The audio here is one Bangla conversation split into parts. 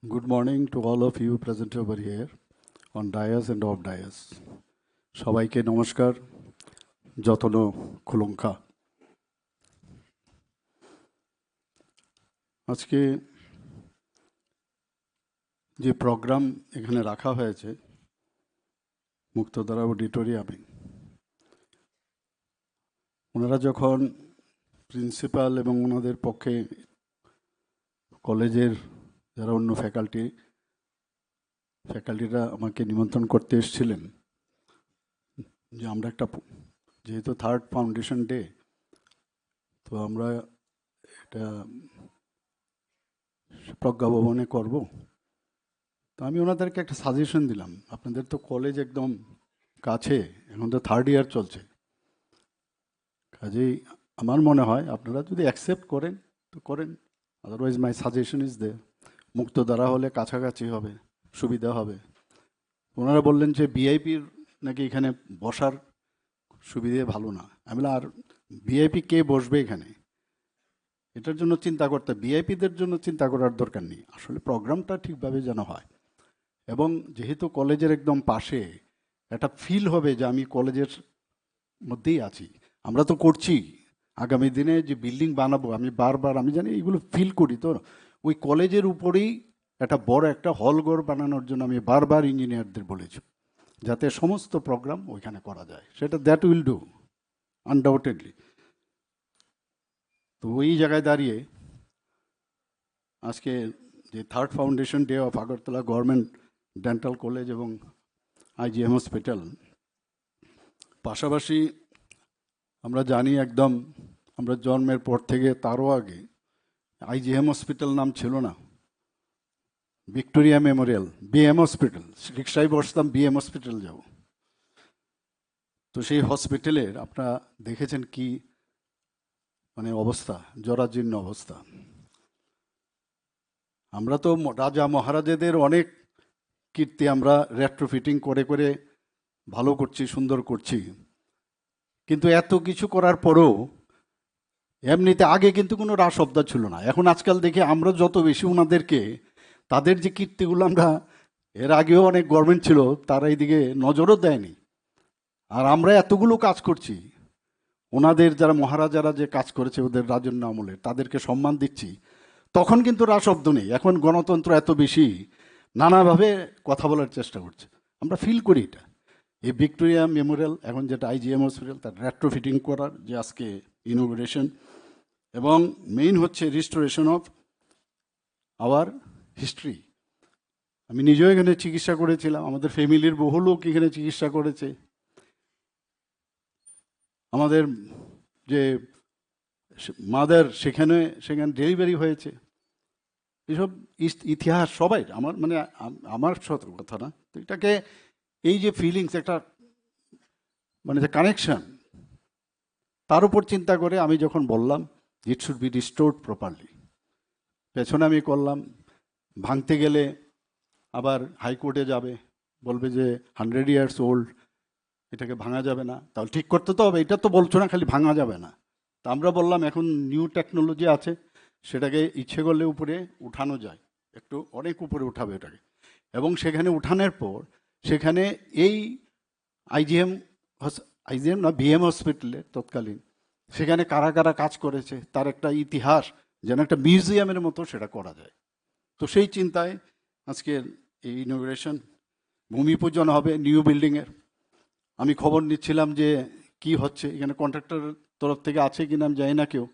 Good morning to all of you present over here on dais and off dais. সবাইকে নমস্কার, যতন খুলুঙ্খা। আজকে যে প্রোগ্রাম এখানে রাখা হয়েছে মুক্তধারা অডিটোরিয়ামে, ওনারা যখন প্রিন্সিপাল এবং ওনাদের পক্ষে কলেজের যারা অন্য ফ্যাকাল্টিরা আমাকে নিমন্ত্রণ করতে এসেছিলেন যে আমরা একটা, যেহেতু থার্ড ফাউন্ডেশন ডে, তো আমরা এটা প্রজ্ঞা ভবনে করব। তো আমি ওনাদেরকে একটা সাজেশন দিলাম, আপনাদের তো কলেজ একদম কাছে, এখন তো থার্ড ইয়ার চলছে, কাজেই আমার মনে হয় আপনারা যদি অ্যাকসেপ্ট করেন তো করেন, otherwise my suggestion is they, মুক্ত দ্বারা হলে কাছাকাছি হবে, সুবিধা হবে। ওনারা বললেন যে ভিআইপির নাকি এখানে বসার সুবিধে ভালো না। আমি বললাম, আর ভিআইপি কে বসবে এখানে? এটার জন্য চিন্তা করতে, ভিআইপিদের জন্য চিন্তা করার দরকার নেই, আসলে প্রোগ্রামটা ঠিকভাবে যেন হয়। এবং যেহেতু কলেজের একদম পাশে, একটা ফিল হবে যে আমি কলেজের মধ্যেই আছি। আমরা তো করছি, আগামী দিনে যে বিল্ডিং বানাবো, আমি জানি এইগুলো ফিল করি। তো ওই কলেজের উপরেই একটা বড় একটা হলঘর বানানোর জন্য আমি বারবার ইঞ্জিনিয়ারদের বলেছি, যাতে সমস্ত প্রোগ্রাম ওইখানে করা যায়। সেটা দ্যাট উইল ডু আনডাউটেডলি। তো ওই জায়গায় দাঁড়িয়ে আজকে যে third foundation day of Agartala government dental college এবং আইজিএম হসপিটাল, পাশাপাশি আমরা জানি একদম আমরা জন্মের পর থেকে তারও আগে আইজিএম হসপিটাল নাম ছিল না, ভিক্টোরিয়া মেমোরিয়াল, বিএম হসপিটাল। রিক্সায় বসতাম, বিএম হসপিটাল যাব। তো সেই হসপিটালের আপনারা দেখেছেন কি মানে অবস্থা, জরাজীর্ণ অবস্থা। আমরা তো রাজা মহারাজাদের অনেক কীর্তি আমরা রেট্রোফিটিং করে করে ভালো করছি, সুন্দর করছি, কিন্তু এত কিছু করার পরেও এমনিতে আগে কিন্তু কোনো রাসব্দা ছিল না। এখন আজকাল দেখি আমরা যত বেশি ওনাদেরকে, তাদের যে কীর্তিগুলো, আমরা এর আগেও অনেক গভর্নমেন্ট ছিল তারা এইদিকে নজরও দেয়নি, আর আমরা এতগুলো কাজ করছি। ওনাদের যারা মহারাজারা যে কাজ করেছে ওদের রাজন্য আমলে, তাদেরকে সম্মান দিচ্ছি, তখন কিন্তু রাসব্দ নেই। এখন গণতন্ত্র এত বেশি, নানাভাবে কথা বলার চেষ্টা করছে, আমরা ফিল করি এটা। এই ভিক্টোরিয়া মেমোরিয়াল, এখন যেটা আইজিএম হসপিটাল, তার রেট্রোফিটিং করার যে আজকে ইনোগ্রেশন, এবং মেইন হচ্ছে রিস্টোরেশন অফ আওয়ার হিস্ট্রি। আমি নিজেও এখানে চিকিৎসা করেছিলাম, আমাদের ফ্যামিলির বহু লোক এখানে চিকিৎসা করেছে। আমাদের যে মাদার সেখানে সেখানে ডেলিভারি হয়েছে। এসব ইতিহাস সবাই, আমার মানে আমার কথা না, তো এটাকে এই যে ফিলিংস, একটা মানে যে কানেকশন, তার উপর চিন্তা করে আমি যখন বললাম it should be restored properly, পেছনে আমি করলাম। ভাঙতে গেলে আবার হাইকোর্টে যাবে, বলবে যে 100 ইয়ার্স ওল্ড, এটাকে ভাঙা যাবে না। তাহলে ঠিক করতে তো হবে, এটা তো বলছো না খালি ভাঙা যাবে না। তা আমরা বললাম এখন নিউ টেকনোলজি আছে, সেটাকে ইচ্ছে করলে উপরে উঠানো যায়, একটু অনেক উপরে উঠাবে এটাকে। এবং সেখানে উঠানোর পর সেখানে এই আইজিএম আইজিএম না বিএম হসপিটালে তৎকালীন, সেখানে কারা কারা কাজ করেছে তার একটা ইতিহাস যেন একটা মিউজিয়ামের মতো সেটা করা যায়। তো সেই চিন্তায় আজকের এই ইনোগ্রেশন, ভূমি পূজন হবে নিউ বিল্ডিংয়ের। আমি খবর নিচ্ছিলাম যে কি হচ্ছে এখানে, কন্ট্রাক্টরের তরফ থেকে আছে কিনা আমি জানি না কেউ।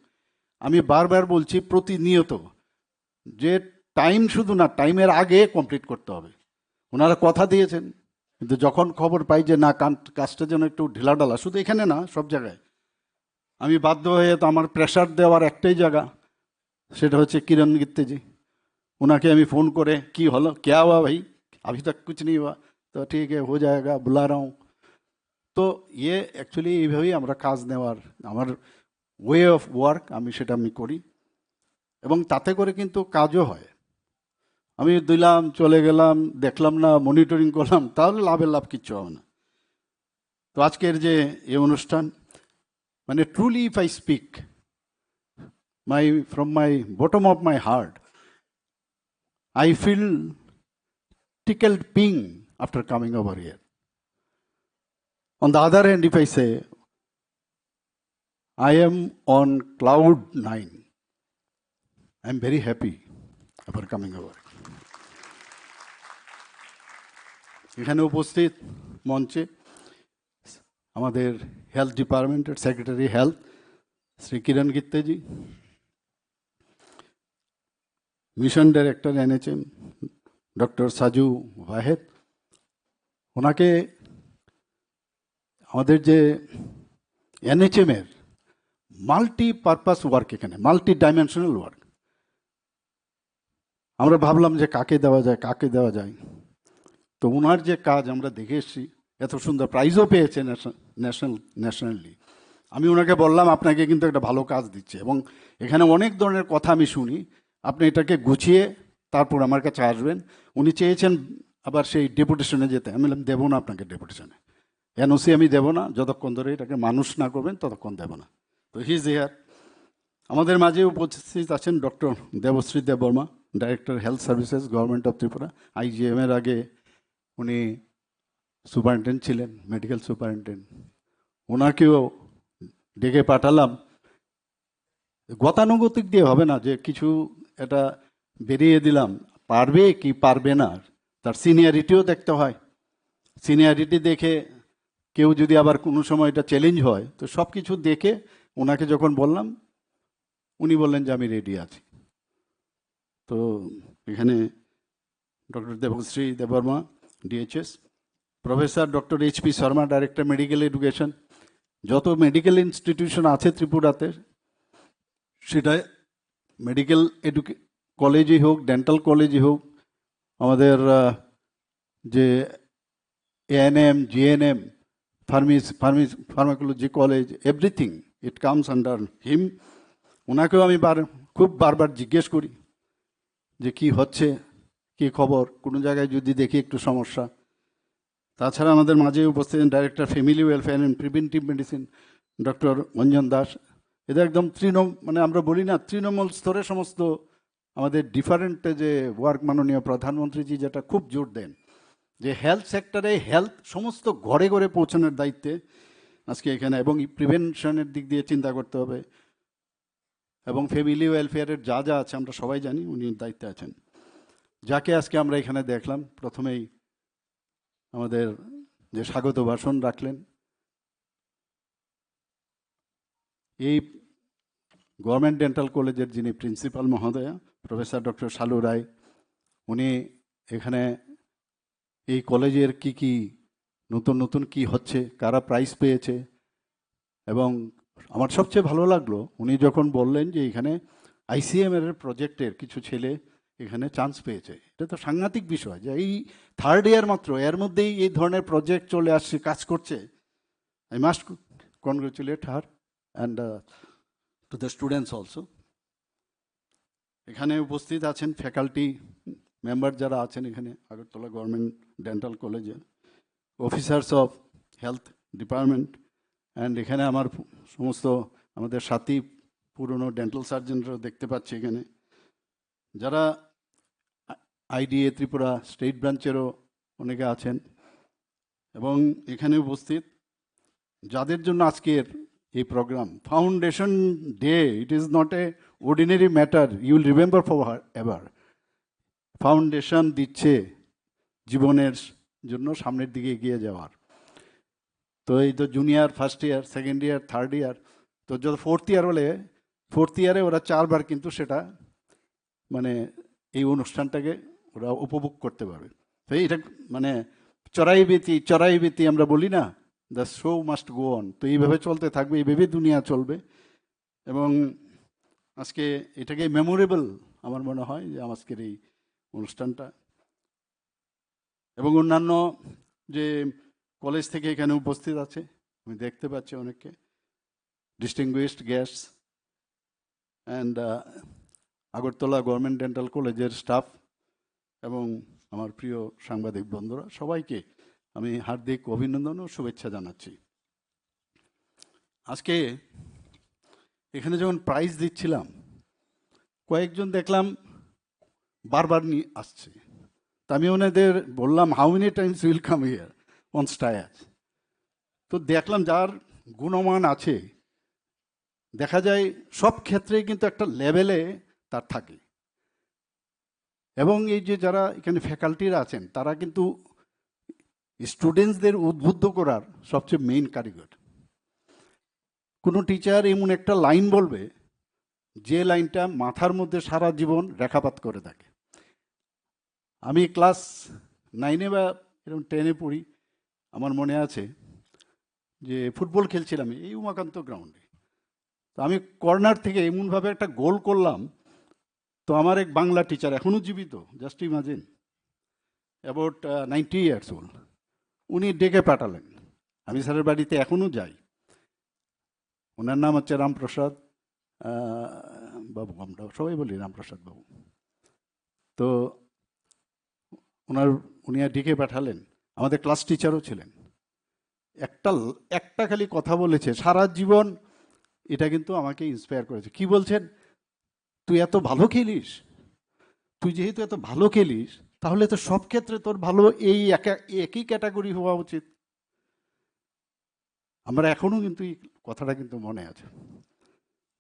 আমি বারবার বলছি প্রতিনিয়ত যে টাইম শুধু না, টাইমের আগে কমপ্লিট করতে হবে। ওনারা কথা দিয়েছেন, কিন্তু যখন খবর পাই যে না কাজটা যেন একটু ঢিলাঢালা, শুধু এখানে না সব জায়গায়, আমি বাধ্য হয়ে, তো আমার প্রেশার দেওয়ার একটাই জায়গা, সেটা হচ্ছে কিরণ গিত্তেজি। ওনাকে আমি फ़ोन করে কি হলো, क्या हुआ भाई, अभी तक कुछ नहीं हुआ, तो ठीक है हो जाएगा, बुला रहा हूँ। তো ইয়ে অ্যাকচুয়ালি এইভাবেই আমরা কাজ নেওয়ার, আমার ওয়ে অফ ওয়ার্ক, আমি সেটা আমি করি, এবং তাতে করে কিন্তু কাজও হয়। আমি দিলাম, চলে গেলাম, দেখলাম না, মনিটরিং করলাম, তাহলে লাভের লাভ কিচ্ছু হবে না। তো আজকের যে এই অনুষ্ঠান, মানে truly if I speak my from my bottom of my heart, I feel tickled pink after coming over here. On the other hand, if I say I am on cloud 9, I'm very happy about coming over. এখানে উপস্থিত মঞ্চে আমাদের হেলথ ডিপার্টমেন্টের secretary health Shri Kiran Gitteji, mission director NHM doctor Saju Wahed, ওনাকে আমাদের যে এনএচএমের মাল্টি পারপাস ওয়ার্ক, এখানে মাল্টি ডাইমেনশনাল ওয়ার্ক, আমরা ভাবলাম যে কাকে দেওয়া যায়, তো ওনার যে কাজ আমরা দেখে এসেছি, এত সুন্দর প্রাইজও পেয়েছে ন্যাশনালি। আমি ওনাকে বললাম আপনাকে কিন্তু একটা ভালো কাজ দিচ্ছে, এবং এখানে অনেক ধরনের কথা আমি শুনি, আপনি এটাকে গুছিয়ে তারপর আমার কাছে আসবেন। উনি চেয়েছেন আবার সেই ডেপুটেশনে যেতে, আমি বললাম দেবো না আপনাকে ডেপুটেশনে, এনওসি আমি দেবো না, যতক্ষণ ধরে এটাকে মানুষ না করবেন ততক্ষণ দেবো না। তো হিজ হিয়ার। আমাদের মাঝে উপস্থিত আছেন doctor Debashree Debbarma, director health services, government of Tripura. আইজিএমের আগে উনি সুপারিনটেন্ডেন্ট ছিলেন, মেডিকেল সুপারিনটেন্ডেন্ট। ওনাকেও ডেকে পাঠালাম। গতানুগতিক দিয়ে হবে না যে কিছু এটা বেরিয়ে দিলাম, পারবে কি পারবে না, তার সিনিয়রিটিও দেখতে হয়। সিনিয়রিটি দেখে কেউ যদি আবার কোনো সময় এটা চ্যালেঞ্জ হয়, তো সব কিছু দেখে ওনাকে যখন বললাম, উনি বললেন যে আমি রেডি আছি। তো এখানে doctor Debashree Debbarma DHS, professor doctor HP Sharma, director medical education. যত মেডিকেল ইনস্টিটিউশন আছে ত্রিপুরাতে, সেটা মেডিকেল কলেজই হোক, ডেন্টাল কলেজই হোক, আমাদের যে ANM, GNM, pharmacology college, everything it comes under him. ওনাকেও আমি খুব বারবার জিজ্ঞেস করি যে কি হচ্ছে, কি খবর, কোনো জায়গায় যদি দেখি একটু সমস্যা। তাছাড়া আমাদের মাঝে উপস্থিত director family welfare and preventive medicine doctor Anjan Das. এদের একদম মানে আমরা বলি না, তৃণমূল স্তরে সমস্ত আমাদের ডিফারেন্ট যে ওয়ার্ক, মাননীয় প্রধানমন্ত্রীজি যেটা খুব জোর দেন যে হেলথ সেক্টরে হেলথ সমস্ত ঘরে ঘরে পৌঁছানোর দায়িত্বে আজকে এখানে, এবং প্রিভেনশনের দিক দিয়ে চিন্তা করতে হবে, এবং ফ্যামিলি ওয়েলফেয়ারের যা যা আছে আমরা সবাই জানি উনি দায়িত্বে আছেন। যাকে আজকে আমরা এখানে দেখলাম, প্রথমেই আমাদের যে স্বাগত ভাষণ রাখলেন, এই গভর্নমেন্ট ডেন্টাল কলেজের যিনি প্রিন্সিপাল মহোদয়া প্রফেসর ডক্টর শালু রায়, উনি এখানে এই কলেজের কি নতুন কি হচ্ছে, কারা প্রাইজ পেয়েছে, এবং আমার সবচেয়ে ভালো লাগলো উনি যখন বললেন যে এখানে আইসিএম এর প্রজেক্টের কিছু ছেলে এখানে চান্স পেয়েছে। এটা তো সাংঘাতিক বিষয় যে এই থার্ড ইয়ার মাত্র, এর মধ্যেই এই ধরনের প্রজেক্ট চলে আসছে, কাজ করছে। I must congratulate her and to the students also. এখানে উপস্থিত আছেন ফ্যাকাল্টি মেম্বার যারা আছেন এখানে আগরতলা গভর্নমেন্ট ডেন্টাল কলেজে, officers of health department, and এখানে আমার সমস্ত আমাদের সাথী পুরনো ডেন্টাল সার্জনরাও দেখতে পাচ্ছি এখানে, যারা আইডিএ ত্রিপুরা স্টেট ব্রাঞ্চেরও অনেকে আছেন, এবং এখানে উপস্থিত যাদের জন্য আজকের এই program foundation day. It is not a ordinary matter, you will remember forever. Foundation দিচ্ছে জীবনের জন্য সামনের দিকে এগিয়ে যাওয়ার। তো এই তো junior, first year, second year, third year, তো যত ফোর্থ ইয়ার হলে ফোর্থ ইয়ারে ওরা 4 বার কিন্তু সেটা মানে এই অনুষ্ঠানটাকে ওরা উপভোগ করতে পারবে। তো এটা মানে চড়াই আমরা বলি না, the show must go on. তো এইভাবে চলতে থাকবে, এইভাবে দুনিয়া চলবে, এবং আজকে এটাকে মেমোরেবল আমার মনে হয় যে আজকের এই অনুষ্ঠানটা। এবং অন্যান্য যে কলেজ থেকে এখানে উপস্থিত আছে আমি দেখতে পাচ্ছি অনেককে, distinguished guests and Agartala government dental কলেজের স্টাফ এবং আমার প্রিয় সাংবাদিক বন্ধুরা, সবাইকে আমি হার্দিক অভিনন্দন ও শুভেচ্ছা জানাচ্ছি। আজকে এখানে যখন প্রাইজ দিচ্ছিলাম, কয়েকজন দেখলাম বারবার নিয়ে আসছে। তা আমি ওনাদের বললাম, how many times will come here on stairs? তো দেখলাম যার গুণমান আছে, দেখা যায় সব ক্ষেত্রেই কিন্তু একটা লেভেলে তার থাকে। এবং এই যে যারা এখানে ফ্যাকাল্টিরা আছেন, তারা কিন্তু স্টুডেন্টসদের উদ্বুদ্ধ করার সবচেয়ে মেইন কারিগর। কোনো টিচার এমন একটা লাইন বলবে যে লাইনটা মাথার মধ্যে সারা জীবন রেখাপাত করে থাকে। আমি ক্লাস 9-এ বা এরকম 10-এ পড়ি, আমার মনে আছে যে ফুটবল খেলছিলাম এই উমাকান্ত গ্রাউন্ডে। তো আমি কর্নার থেকে এমনভাবে একটা গোল করলাম, তো আমার এক বাংলা টিচার, এখনও জীবিত, just imagine, about 90 years old, উনি ডেকে পাঠালেন। আমি স্যারের বাড়িতে এখনও যাই। ওনার নাম হচ্ছে রামপ্রসাদ বাবু, আমরা সবাই বলি রামপ্রসাদ বাবু। তো উনি ডেকে পাঠালেন, আমাদের ক্লাস টিচারও ছিলেন। একটা খালি কথা বলেছে সারা জীবন, এটা কিন্তু আমাকে ইন্সপায়ার করেছে। কি বলছেন? তুই এত ভালো খেলিস, তুই যেহেতু এত ভালো খেলিস, তাহলে তো সব ক্ষেত্রে তোর ভালো এই একই ক্যাটাগরি হওয়া উচিত। আমরা এখনো কিন্তু এই কথাটা কিন্তু মনে আছে।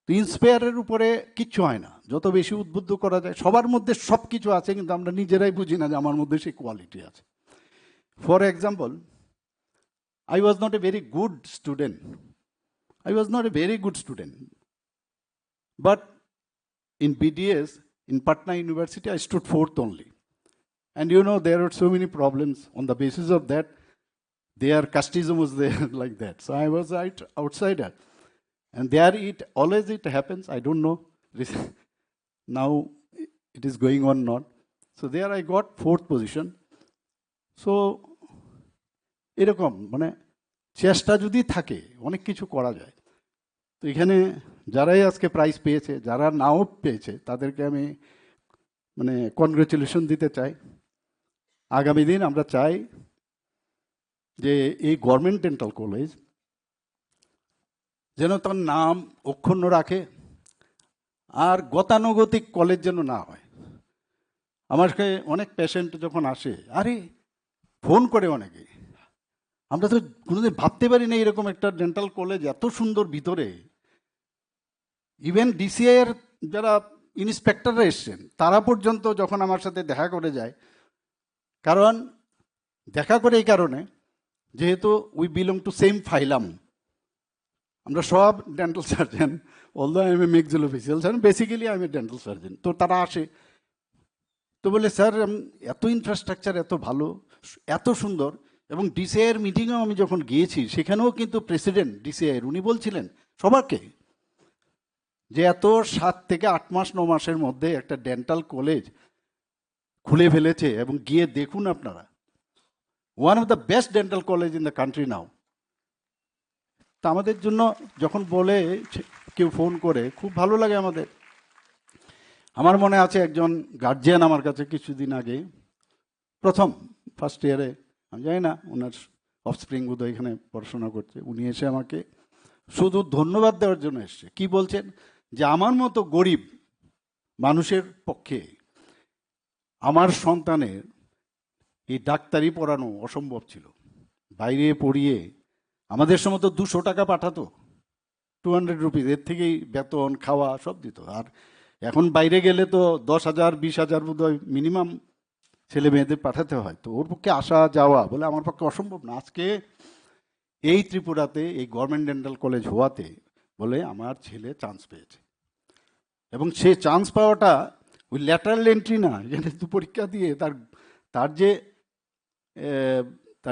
তো ইন্সপায়ারের উপরে কিচ্ছু হয় না, যত বেশি উদ্বুদ্ধ করা যায়। সবার মধ্যে সব কিছু আছে, কিন্তু আমরা নিজেরাই বুঝি না যে আমার মধ্যে সেই কোয়ালিটি আছে। For example, I was not a very good student. I was not a very good student. But in BDS, in Patna University, I stood fourth only. And you know, there were so many problems. On the basis of that, their casteism was there like that. So I was right outsider. And there always it happens. I don't know. Now it is going on not. So there I got fourth position. So এরকম মানে চেষ্টা যদি থাকে অনেক কিছু করা যায়। তো এখানে যারাই আজকে প্রাইজ পেয়েছে, যারা নাও পেয়েছে, তাদেরকে আমি মানে কনগ্রেচুলেশন দিতে চাই। আগামী দিন আমরা চাই যে এই গভর্নমেন্ট ডেন্টাল কলেজ যেন তার নাম অক্ষুণ্ণ রাখে, আর গতানুগতিক কলেজ যেন না হয়। আমার কাছে অনেক পেশেন্ট যখন আসে, আরে ফোন করে অনেকে, আমরা তো কোনোদিন ভাবতে পারি না এরকম একটা ডেন্টাল কলেজ এত সুন্দর ভিতরে। ইভেন ডিসিআই এর যারা ইন্সপেক্টররা এসছেন, তারা পর্যন্ত যখন আমার সাথে দেখা করে যায়, কারণ দেখা করে এই কারণে, যেহেতু উই বিলং টু সেম ফাইলাম, আমরা সব dental surgeon, although I M A maxillofacial surgeon, basically I M A dental surgeon. তো তারা আসে, তো বলে স্যার এত ইনফ্রাস্ট্রাকচার এত ভালো, এত সুন্দর। এবং ডিসিআইয়ের মিটিংয়েও আমি যখন গিয়েছি, সেখানেও কিন্তু প্রেসিডেন্ট ডিসিআইয়ের উনি বলছিলেন সবাইকে যে এত 7 থেকে 8 মাস 9 মাসের মধ্যে একটা ডেন্টাল কলেজ খুলে ফেলেছে, এবং গিয়ে দেখুন আপনারা, one of the best dental college in the country now. তা আমাদের জন্য যখন বলে কেউ ফোন করে, খুব ভালো লাগে আমাদের। আমার মনে আছে একজন গার্জিয়ান আমার কাছে কিছুদিন আগে, ফার্স্ট ইয়ারে, আমি জানি না ওনার অফস্প্রিং বোধহয় এখানে পড়াশোনা করছে, উনি এসে আমাকে শুধু ধন্যবাদ দেওয়ার জন্য এসছে। কি বলছেন? যে আমার মতো গরিব মানুষের পক্ষে আমার সন্তানের এই ডাক্তারি পড়ানো অসম্ভব ছিল। বাইরে পড়িয়ে আমাদের সময় তো 200 টাকা পাঠাতো, 200 রুপিস, এর থেকেই বেতন খাওয়া সব দিত। আর এখন বাইরে গেলে তো 10,000 20,000 বোধহয় মিনিমাম ছেলে মেয়েদের পাঠাতে হয়। তো ওর পক্ষে আসা যাওয়া বলে আমার পক্ষে অসম্ভব না। আজকে এই ত্রিপুরাতে এই গভর্নমেন্ট ডেন্টাল কলেজ হওয়াতে বলে আমার ছেলে চান্স পেয়েছে, এবং সে চান্স পাওয়াটা ওই ল্যাটারাল এন্ট্রি না, যেটা পরীক্ষা দিয়ে তার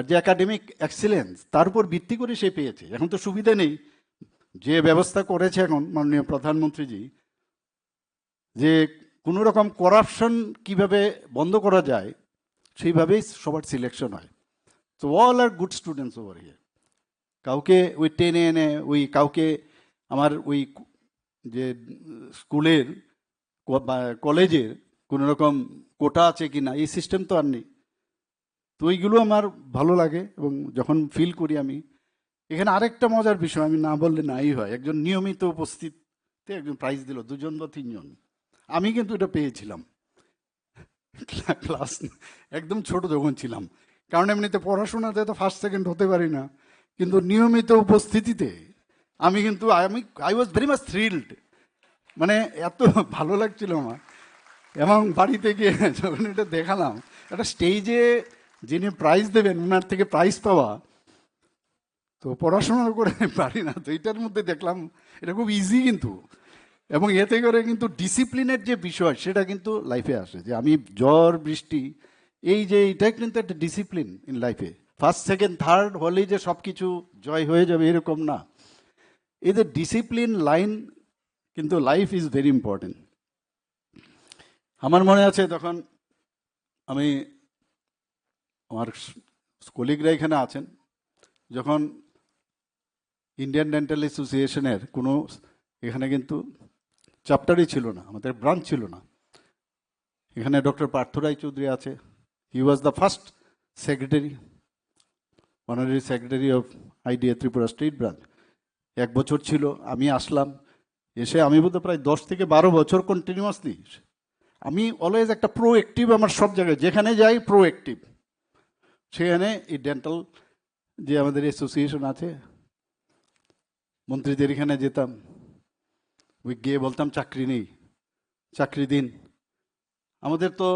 যে একাডেমিক এক্সিলেন্স, তার উপর ভিত্তি করে সে পেয়েছে। এখন তো সুবিধা নেই, যে ব্যবস্থা করেছে এখন মাননীয় প্রধানমন্ত্রীজি, যে কোনো রকম করাপশন কিভাবে বন্ধ করা যায়, সেইভাবেই সবার সিলেকশন হয়। তো all are good students over here. কাউকে ওই টেনে এনে ওই কাউকে আমার ওই যে স্কুলের বা কলেজের কোনো রকম কোটা আছে কি না, এই সিস্টেম তো আর নেই। তো ওইগুলো আমার ভালো লাগে, এবং যখন ফিল করি আমি। এখানে আরেকটা মজার বিষয় আমি না বললে নাই হয়, একজন নিয়মিত উপস্থিত একজন প্রাইজ দিল, 2জন বা 3জন। আমি কিন্তু এটা পেয়েছিলাম। ক্লাস একদম ছোট যখন ছিলাম, কারণ এমনিতে পড়াশোনাতে তো ফার্স্ট সেকেন্ড হতে পারি না, কিন্তু নিয়মিত উপস্থিতিতে I was very much thrilled, মানে এত ভালো লাগছিল আমার। এবং বাড়িতে গিয়ে যখন এটা দেখালাম, একটা স্টেজে যিনি প্রাইজ দেবেন ওনার থেকে প্রাইজ পাওয়া, তো পড়াশোনা করে পারি না, তো এটার মধ্যে দেখলাম এটা খুব ইজি কিন্তু। এবং এতে করে কিন্তু ডিসিপ্লিনের যে বিষয় সেটা কিন্তু লাইফে আসে, যে আমি ঝড় বৃষ্টি এই যে এটা কিন্তু একটা ডিসিপ্লিন ইন লাইফে। ফার্স্ট সেকেন্ড থার্ড হলেই যে সব কিছু জয় হয়ে যাবে এরকম না, এই যে ডিসিপ্লিন লাইন, কিন্তু লাইফ ইজ ভেরি ইম্পর্টেন্ট। আমার মনে আছে তখন আমি, আমার কলিগরা এখানে আছেন, যখন ইন্ডিয়ান ডেন্টাল অ্যাসোসিয়েশনের কোনো এখানে কিন্তু চ্যাপ্টারই ছিল না, আমাদের ব্রাঞ্চ ছিল না। এখানে ডক্টর পার্থ রায় চৌধুরী আছে, he was the first secretary, honorary secretary of IDA Tripura state branch. 1 বছর ছিল, আমি আসলাম, এসে আমি বোধহয় প্রায় 10 থেকে 12 বছর কন্টিনিউয়াসলি আমি অলওয়েজ একটা প্রোঅ্যাক্টিভ, আমার সব জায়গায় যেখানে যাই প্রোঅ্যাক্টিভ। সেখানে এই ডেন্টাল যে আমাদের অ্যাসোসিয়েশন আছে, মন্ত্রীদের এখানে যেতাম, ওই গিয়ে বলতাম চাকরি নেই, চাকরি দিন। আমাদের তো,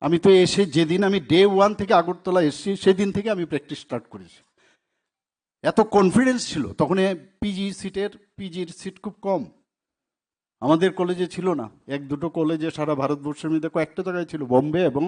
আমি তো এসে যেদিন আমি ডে 1 থেকে আগরতলা এসেছি সেদিন থেকে আমি প্র্যাকটিস স্টার্ট করেছি। এত কনফিডেন্স ছিল তখন। পিজির সিট খুব কম, আমাদের কলেজে ছিল না, 1-2 কলেজে সারা ভারতবর্ষের মধ্যে কয়েকটা জায়গায় ছিল, বোম্বে এবং